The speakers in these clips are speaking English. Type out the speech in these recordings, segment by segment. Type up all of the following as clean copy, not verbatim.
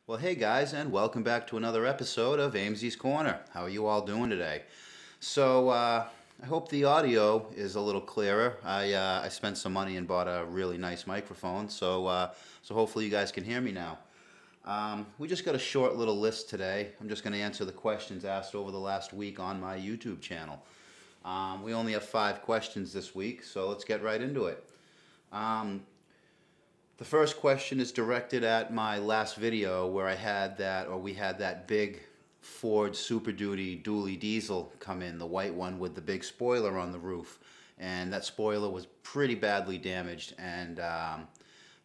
Well, hey guys, and welcome back to another episode of Amesey's Corner. How are you all doing today? I hope the audio is a little clearer. I spent some money and bought a really nice microphone, so hopefully you guys can hear me now. We just got a short little list today. I'm just going to answer the questions asked over the last week on my YouTube channel. We only have 5 questions this week, so let's get right into it. The first question is directed at my last video where we had that big Ford Super Duty dually diesel come in, the white one with the big spoiler on the roof. And that spoiler was pretty badly damaged, and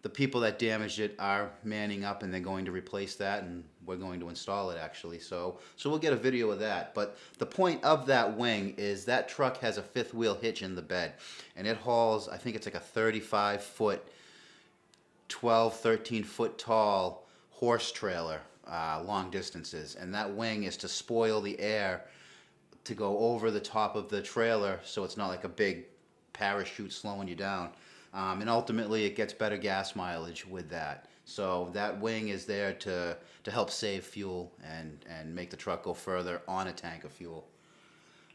the people that damaged it are manning up and they're going to replace that, and we're going to install it actually. So we'll get a video of that. But the point of that wing is that truck has a fifth wheel hitch in the bed, and it hauls, I think it's like a 35-foot 12, 13-foot tall horse trailer long distances, and that wing is to spoil the air to go over the top of the trailer so it's not like a big parachute slowing you down, and ultimately it gets better gas mileage with that. So that wing is there to help save fuel and make the truck go further on a tank of fuel.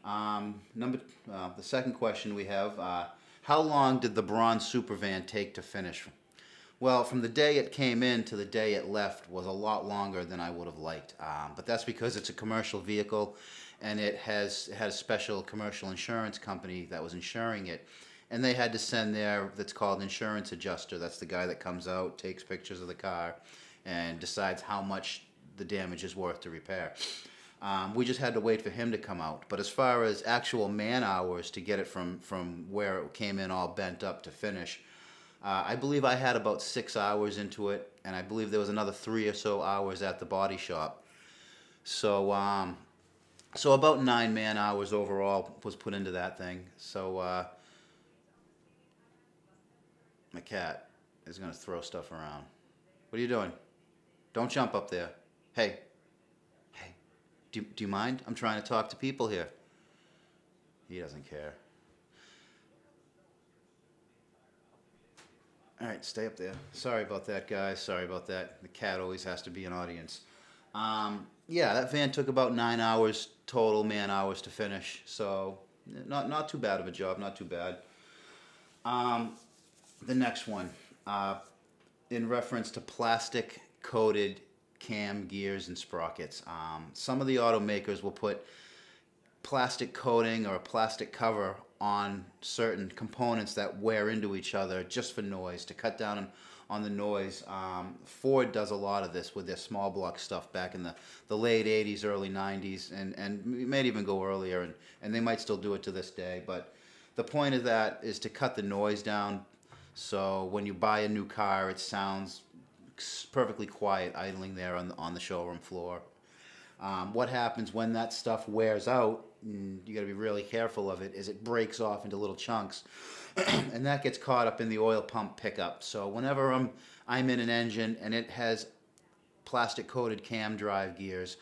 The second question we have, how long did the bronze Supervan take to finish? Well, from the day it came in to the day it left was a lot longer than I would have liked. But that's because it's a commercial vehicle, and it had a special commercial insurance company that was insuring it. And they had to send that's called insurance adjuster. That's the guy that comes out, takes pictures of the car, and decides how much the damage is worth to repair. We just had to wait for him to come out. But as far as actual man hours to get it from where it came in all bent up to finish, I believe I had about 6 hours into it, and I believe there was another 3 or so hours at the body shop. So about 9 man hours overall was put into that thing. So my cat is going to throw stuff around. What are you doing? Don't jump up there. Hey, do you mind? I'm trying to talk to people here. He doesn't care. All right, stay up there. Sorry about that, guys. Sorry about that. The cat always has to be an audience. Yeah, that van took about 9 hours total man hours to finish. So not too bad of a job. Not too bad. The next one, in reference to plastic coated cam gears and sprockets. Some of the automakers will put plastic coating or a plastic cover on certain components that wear into each other just for noise, to cut down on the noise. Ford does a lot of this with their small block stuff back in the late 80s, early 90s, and it may even go earlier, and they might still do it to this day. But the point of that is to cut the noise down, so when you buy a new car, it sounds perfectly quiet idling there on the showroom floor. What happens when that stuff wears out, you got to be really careful of it, is it breaks off into little chunks, and that gets caught up in the oil pump pickup. So whenever I'm in an engine and it has plastic coated cam drive gears,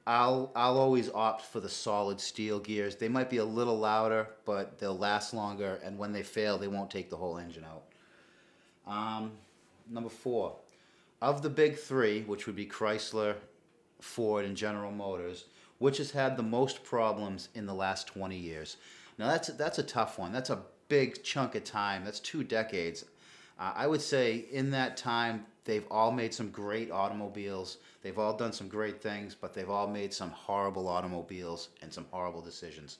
I'll always opt for the solid steel gears. They might be a little louder, but they'll last longer, and when they fail, they won't take the whole engine out. Number 4, of the big 3, which would be Chrysler, Ford, and General Motors, which has had the most problems in the last 20 years? Now that's a tough one. That's a big chunk of time. That's 2 decades. I would say in that time they've all made some great automobiles. They've all done some great things, but they've all made some horrible automobiles and some horrible decisions.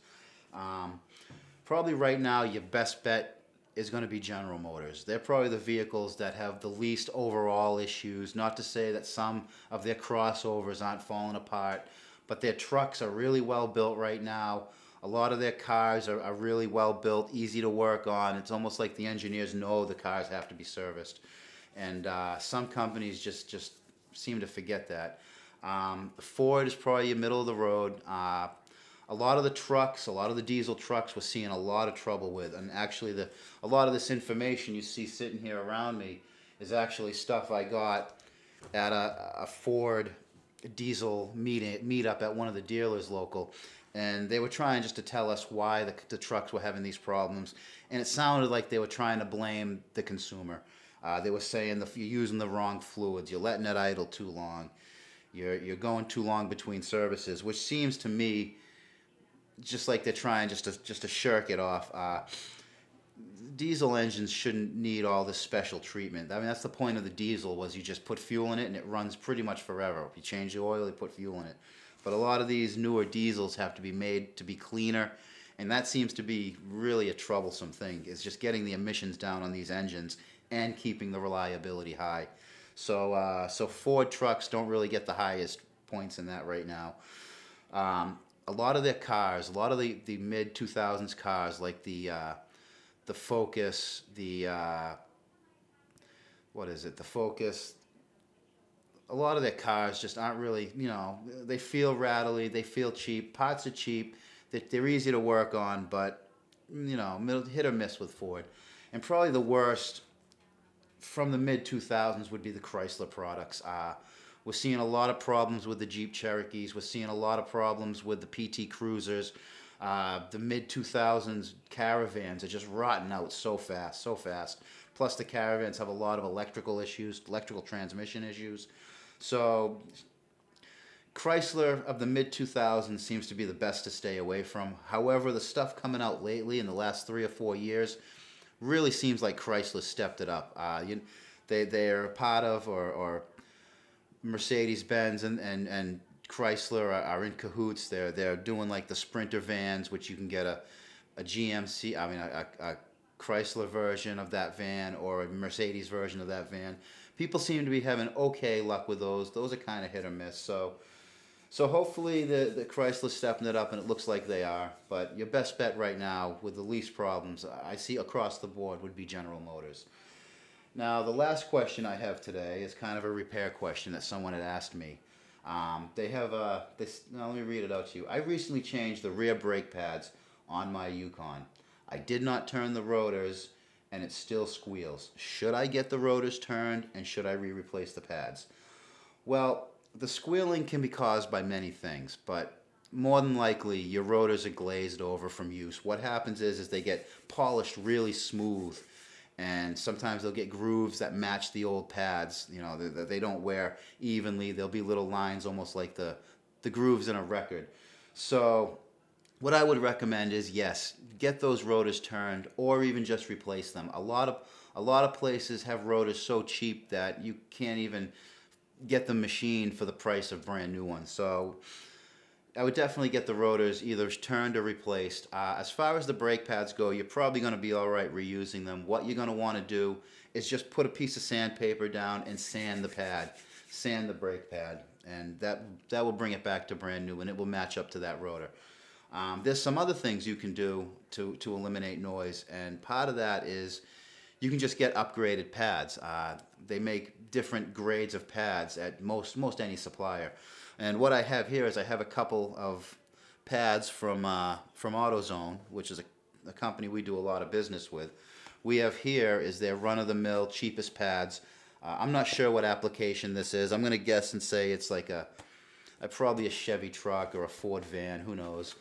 Probably right now your best bet is going to be General Motors. They're probably the vehicles that have the least overall issues. Not to say that some of their crossovers aren't falling apart, but their trucks are really well built right now. A lot of their cars are really well built, easy to work on. It's almost like the engineers know the cars have to be serviced. And some companies just seem to forget that. Ford is probably your middle of the road. A lot of the trucks, a lot of the diesel trucks, we're seeing a lot of trouble with. And actually, a lot of this information you see sitting here around me is actually stuff I got at a Ford diesel meetup at one of the dealers local. And they were trying just to tell us why the trucks were having these problems. And it sounded like they were trying to blame the consumer. They were saying you're using the wrong fluids, you're letting it idle too long, you're going too long between services, which seems to me just like they're trying just to shirk it off. Diesel engines shouldn't need all this special treatment. I mean, that's the point of the diesel, was you just put fuel in it and it runs pretty much forever. If you change the oil, you put fuel in it. But a lot of these newer diesels have to be made to be cleaner, and that seems to be really a troublesome thing, is just getting the emissions down on these engines and keeping the reliability high. So Ford trucks don't really get the highest points in that right now. A lot of their cars, a lot of the mid 2000s cars, like the Focus, what is it? The Focus. A lot of their cars just aren't really, they feel rattly, they feel cheap. Parts are cheap, they're easy to work on, but hit or miss with Ford. And probably the worst from the mid 2000s would be the Chrysler products. We're seeing a lot of problems with the Jeep Cherokees. We're seeing a lot of problems with the PT Cruisers. The mid 2000s Caravans are just rotting out so fast. Plus the Caravans have a lot of electrical issues, electrical transmission issues. So Chrysler of the mid 2000s seems to be the best to stay away from. However, the stuff coming out lately in the last 3 or 4 years really seems like Chrysler stepped it up. They're part of, or Mercedes-Benz and Chrysler are in cahoots. They're doing like the Sprinter vans, which you can get a GMC, a Chrysler version of that van or a Mercedes version of that van. People seem to be having okay luck with those. Those are kind of hit or miss. So hopefully the Chrysler's stepping it up, and it looks like they are. But your best bet right now with the least problems I see across the board would be General Motors. Now, the last question I have today is kind of a repair question that someone had asked me. They have now let me read it out to you. I recently changed the rear brake pads on my Yukon. I did not turn the rotors, and it still squeals. Should I get the rotors turned, and should I replace the pads? Well, the squealing can be caused by many things, but more than likely your rotors are glazed over from use. What happens is they get polished really smooth, and sometimes they'll get grooves that match the old pads. They don't wear evenly. There'll be little lines almost like the grooves in a record. So what I would recommend is, yes, get those rotors turned, or even just replace them. A lot of places have rotors so cheap that you can't even get the machine for the price of brand new ones. So I would definitely get the rotors either turned or replaced. As far as the brake pads go, you're probably going to be all right reusing them. What you're going to want to do is just put a piece of sandpaper down and sand the pad, sand the brake pad, and that will bring it back to brand new, and it will match up to that rotor. There's some other things you can do to eliminate noise, and part of that is you can just get upgraded pads. They make different grades of pads at most any supplier. And what I have here is I have a couple of pads from AutoZone, which is a company we do a lot of business with. We have here is their run-of-the-mill cheapest pads. I'm not sure what application this is. I'm going to guess and say it's like probably a Chevy truck or a Ford van, who knows.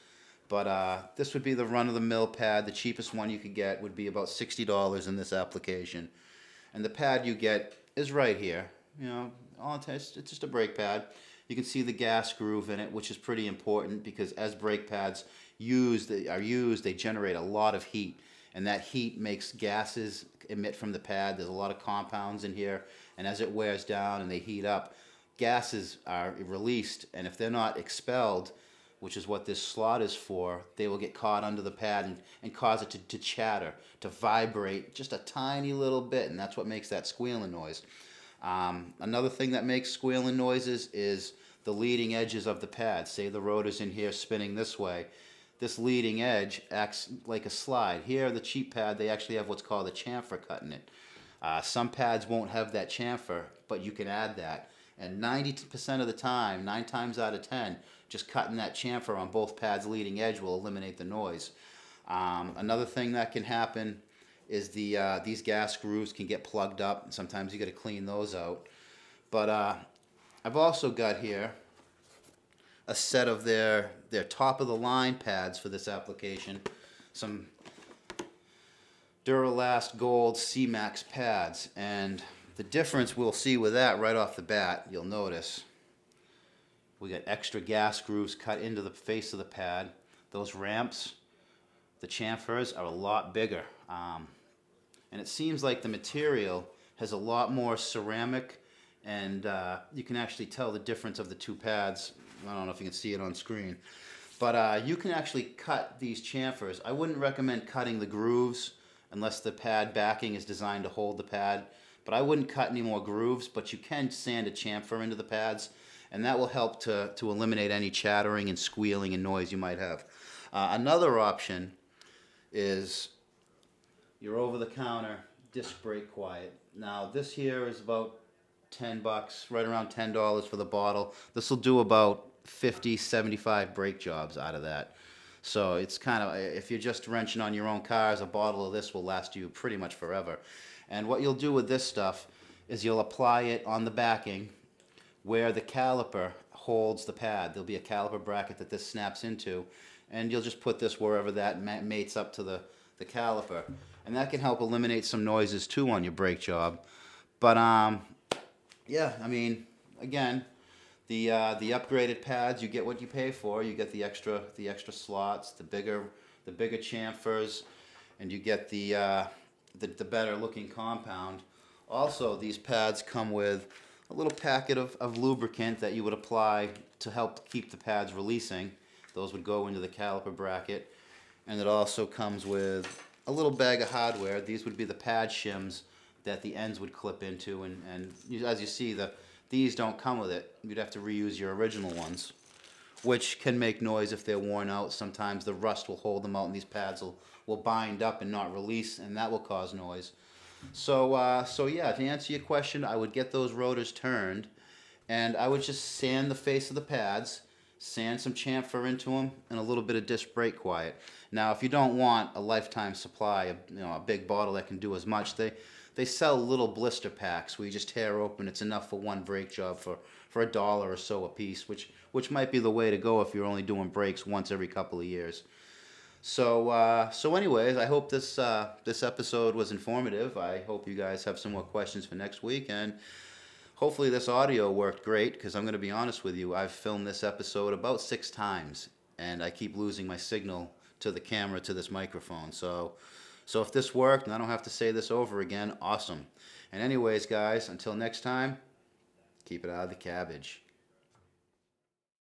But this would be the run-of-the-mill pad. The cheapest one you could get would be about $60 in this application. And the pad you get is right here. It's just a brake pad. You can see the gas groove in it, which is pretty important because as brake pads are used, they generate a lot of heat. And that heat makes gases emit from the pad. There's a lot of compounds in here. And as it wears down and they heat up, gases are released. And if they're not expelled, which is what this slot is for, they will get caught under the pad and cause it to chatter, to vibrate just a tiny little bit, and that's what makes that squealing noise. Another thing that makes squealing noises is the leading edges of the pad. Say the rotor's in here spinning this way. This leading edge acts like a slide. Here, the cheap pad, they actually have what's called a chamfer cut in it. Some pads won't have that chamfer, but you can add that. And 90% of the time, 9 times out of 10, just cutting that chamfer on both pads' leading edge will eliminate the noise. Another thing that can happen is these gas grooves can get plugged up. Sometimes you got to clean those out. But I've also got here a set of their top of the line pads for this application. Some Duralast Gold C-Max pads. And the difference we'll see with that right off the bat, you'll notice, we got extra gas grooves cut into the face of the pad. Those ramps, the chamfers, are a lot bigger. And it seems like the material has a lot more ceramic, and you can actually tell the difference of the two pads. I don't know if you can see it on screen. But you can actually cut these chamfers. I wouldn't recommend cutting the grooves unless the pad backing is designed to hold the pad. But I wouldn't cut any more grooves, but you can sand a chamfer into the pads, and that will help to eliminate any chattering and squealing and noise you might have. Another option is your over-the-counter disc brake quiet. Now this here is about $10, right around $10 for the bottle. This will do about 50, 75 brake jobs out of that. So it's kind of, if you're just wrenching on your own cars, a bottle of this will last you pretty much forever. And what you'll do with this stuff is you'll apply it on the backing where the caliper holds the pad. There'll be a caliper bracket that this snaps into, and you'll just put this wherever that mates up to the caliper. And that can help eliminate some noises too on your brake job. But yeah, I mean, again, the upgraded pads, you get what you pay for. You get the extra slots, the bigger chamfers, and you get the better looking compound. Also, these pads come with a little packet of lubricant that you would apply to help keep the pads releasing. Those would go into the caliper bracket. And it also comes with a little bag of hardware. These would be the pad shims that the ends would clip into, and as you see, these don't come with it. You'd have to reuse your original ones, which can make noise if they're worn out. Sometimes the rust will hold them out, and these pads will bind up and not release, and that will cause noise. So so yeah, to answer your question, I would get those rotors turned, and I would just sand the face of the pads, sand some chamfer into them, and a little bit of disc brake quiet. Now, if you don't want a lifetime supply, a big bottle that can do as much, they sell little blister packs where you just tear open. It's enough for one brake job for $1 or so a piece, which might be the way to go if you're only doing brakes once every couple of years. So so anyways, I hope this episode was informative. I hope you guys have some more questions for next week, and hopefully this audio worked great, because I'm going to be honest with you, I've filmed this episode about 6 times, and I keep losing my signal to the camera, to this microphone. So if this worked and I don't have to say this over again, awesome. And anyways, guys, until next time, keep it out of the cabbage.